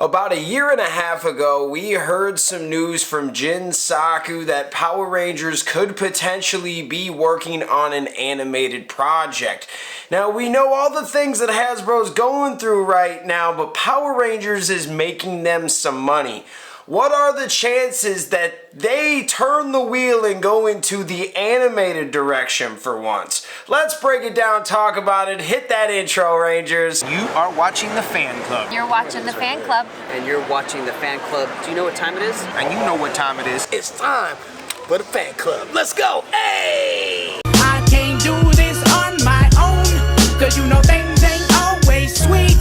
About a year and a half ago, we heard some news from Jin Saku that Power Rangers could potentially be working on an animated project. Now, we know all the things that Hasbro's going through right now, but Power Rangers is making them some money. What are the chances that they turn the wheel and go into the animated direction for once? Let's break it down, talk about it. Hit that intro, Rangers. You are watching the Fan Club. You're watching the Fan Club. And you're watching the Fan Club. Do you know what time it is? And you know what time it is. It's time for the Fan Club. Let's go. Hey! I can't do this on my own, cause you know things ain't always sweet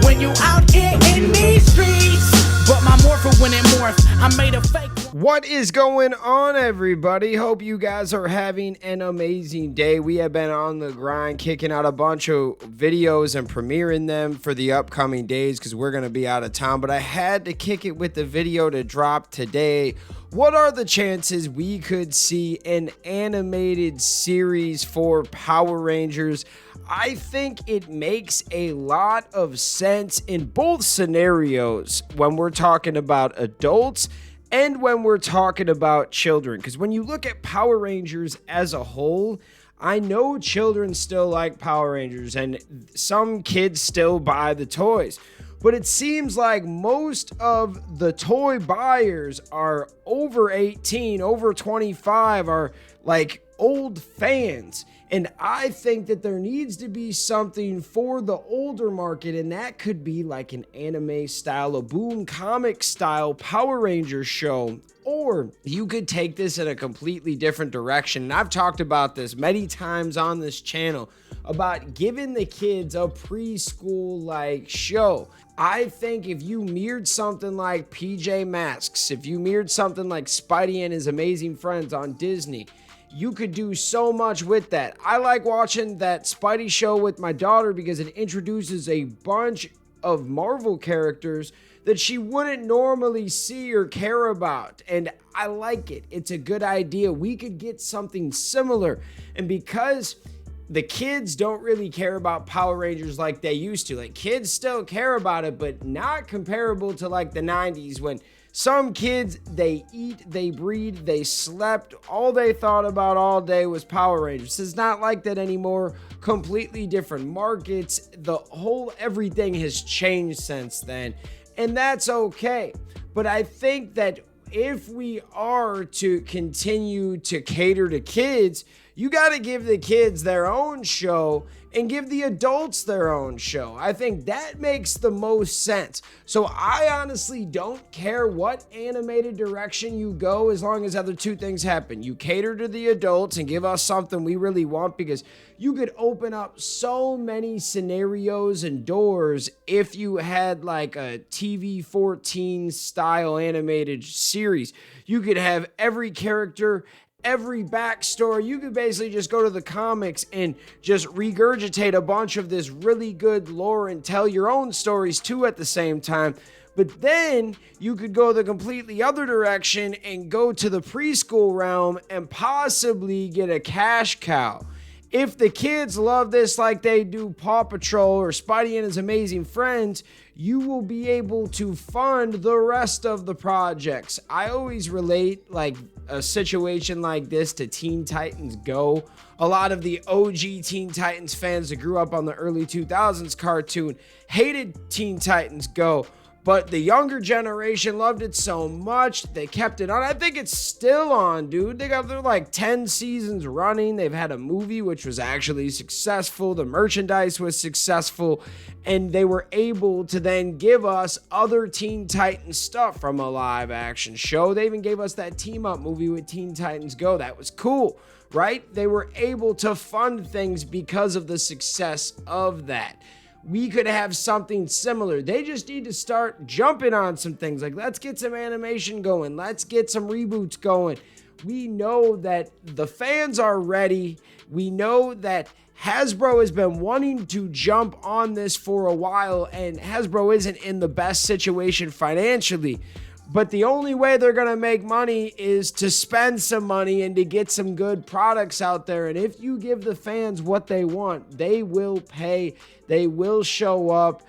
when you out here in these streets. But my morpher when it morphed, I made a fake. What is going on, everybody? Hope you guys are having an amazing day. We have been on the grind, kicking out a bunch of videos and premiering them for the upcoming days because we're going to be out of town. But I had to kick it with the video to drop today. What are the chances we could see an animated series for Power Rangers? I think it makes a lot of sense in both scenarios when we're talking about adults and when we're talking about children. Because when you look at Power Rangers as a whole, I know children still like Power Rangers and some kids still buy the toys. But it seems like most of the toy buyers are over 18, over 25, are like old fans. And I think that there needs to be something for the older market, and that could be like an anime style, a Boom comic style Power Rangers show. Or you could take this in a completely different direction. And I've talked about this many times on this channel about giving the kids a preschool like show. I think if you mirrored something like PJ Masks, if you mirrored something like Spidey and His Amazing Friends on Disney, you could do so much with that. I like watching that Spidey show with my daughter because it introduces a bunch of Marvel characters that she wouldn't normally see or care about. And I like it. It's a good idea. We could get something similar. And because the kids don't really care about Power Rangers like they used to. Like, kids still care about it, but not comparable to like the 90s when some kids, they eat, they breathe, they slept, all they thought about all day was Power Rangers. It's not like that anymore. Completely different markets. The whole everything has changed since then, and that's okay. But I think that if we are to continue to cater to kids, you got to give the kids their own show and give the adults their own show. I think that makes the most sense. So I honestly don't care what animated direction you go as long as other two things happen. You cater to the adults and give us something we really want, because you could open up so many scenarios and doors if you had like a TV 14 style animated series. You could have every character, every backstory. You could basically just go to the comics and just regurgitate a bunch of this really good lore and tell your own stories too at the same time. But then you could go the completely other direction and go to the preschool realm and possibly get a cash cow. If the kids love this like they do Paw Patrol or Spidey and His Amazing Friends, you will be able to fund the rest of the projects. I always relate like a situation like this to Teen Titans Go. A lot of the OG Teen Titans fans that grew up on the early 2000s cartoon hated Teen Titans Go. But the younger generation loved it so much, they kept it on. I think it's still on, dude. They're like 10 seasons running. They've had a movie which was actually successful. The merchandise was successful. And they were able to then give us other Teen Titans stuff from a live action show. They even gave us that team up movie with Teen Titans Go. That was cool, right? They were able to fund things because of the success of that. We could have something similar. They just need to start jumping on some things. Like, let's get some animation going. Let's get some reboots going. We know that the fans are ready. We know that Hasbro has been wanting to jump on this for a while, and Hasbro isn't in the best situation financially. But the only way they're going to make money is to spend some money and to get some good products out there. And if you give the fans what they want, they will pay. They will show up.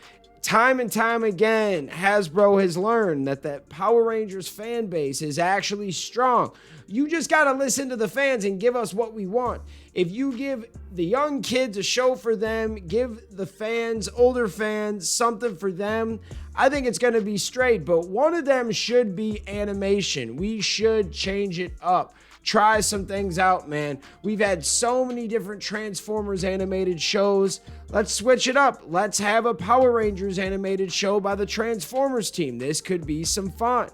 Time and time again, Hasbro has learned that the Power Rangers fan base is actually strong. You just got to listen to the fans and give us what we want. If you give the young kids a show for them, give the fans, older fans, something for them, I think it's going to be straight. But one of them should be animation. We should change it up. Try some things out, man. We've had so many different Transformers animated shows. Let's switch it up. Let's have a Power Rangers animated show by the Transformers team. This could be some fun.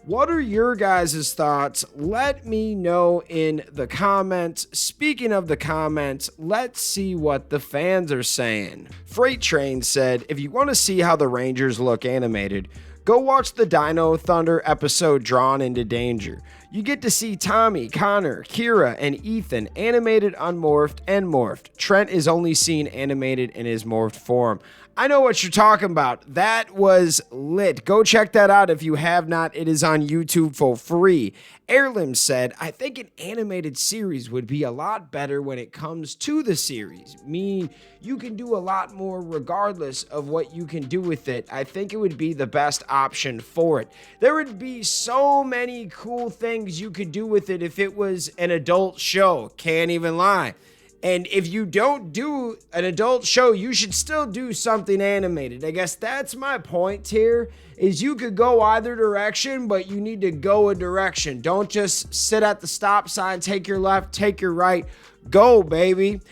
What are your guys' thoughts? Let me know in the comments. Speaking of the comments, let's see what the fans are saying. Freight Train said, if you want to see how the Rangers look animated, go watch the Dino Thunder episode Drawn into Danger. You get to see Tommy, Connor, Kira, and Ethan animated unmorphed and morphed. Trent is only seen animated in his morphed form. I know what you're talking about. That was lit. Go check that out if you have not. It is on YouTube for free. Heirloom said, I think an animated series would be a lot better when it comes to the series. Meaning you can do a lot more regardless of what you can do with it. I think it would be the best option for it. There would be so many cool things you could do with it if it was an adult show. Can't even lie. And if you don't do an adult show, you should still do something animated. I guess that's my point here, is you could go either direction, but you need to go a direction. Don't just sit at the stop sign, take your left, take your right. Go, baby.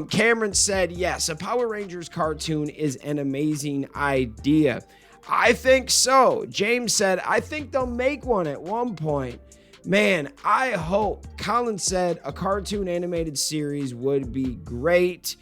Cameron said, yes, a Power Rangers cartoon is an amazing idea. I think so. James said, I think they'll make one at one point. Man, I hope. Colin said a cartoon animated series would be great.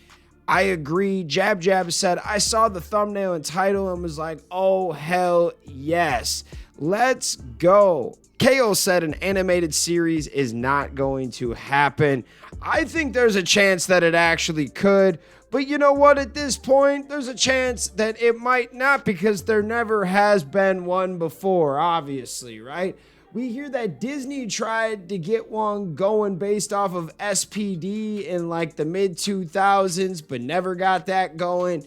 I agree. Jab Jab said, I saw the thumbnail and title and was like, oh, hell yes. Let's go. KO said an animated series is not going to happen. I think there's a chance that it actually could. But you know what? At this point, there's a chance that it might not, because there never has been one before, obviously, right? We hear that Disney tried to get one going based off of SPD in like the mid-2000s, but never got that going.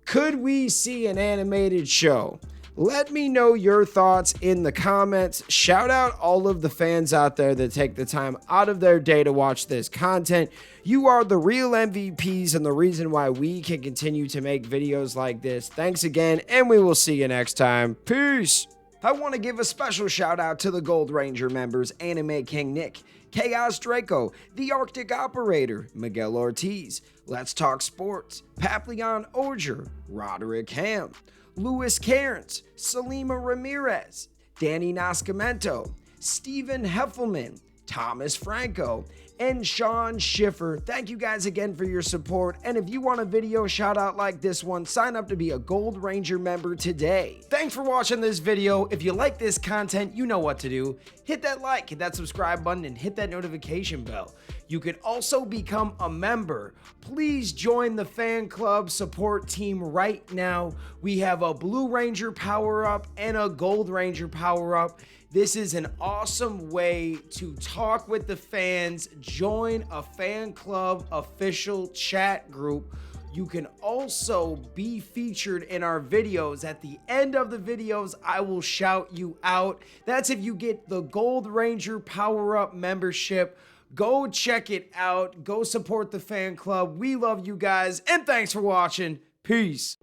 Could we see an animated show? Let me know your thoughts in the comments. Shout out all of the fans out there that take the time out of their day to watch this content. You are the real MVPs and the reason why we can continue to make videos like this. Thanks again, and we will see you next time. Peace. I want to give a special shout out to the Gold Ranger members, Anime King Nick, Chaos Draco, The Arctic Operator, Miguel Ortiz, Let's Talk Sports, Papillon Oger, Roderick Ham, Louis Cairns, Salima Ramirez, Danny Nascimento, Stephen Heffelman, Thomas Franco, and Sean Schiffer. Thank you guys again for your support. And if you want a video shout out like this one, sign up to be a Gold Ranger member today. Thanks for watching this video. If you like this content, you know what to do. Hit that like, hit that subscribe button, and hit that notification bell. You can also become a member. Please join the fan club support team right now. We have a Blue Ranger power up and a Gold Ranger power up. This is an awesome way to talk with the fans. Join a fan club official chat group. You can also be featured in our videos. At the end of the videos, I will shout you out. That's if you get the Gold Ranger Power Up membership. Go check it out. Go support the fan club. We love you guys, and thanks for watching. Peace.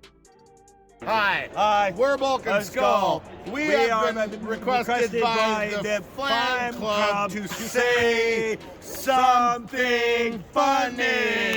Hi, we're Bulk and Skull. We have been requested by the fan club to say something funny.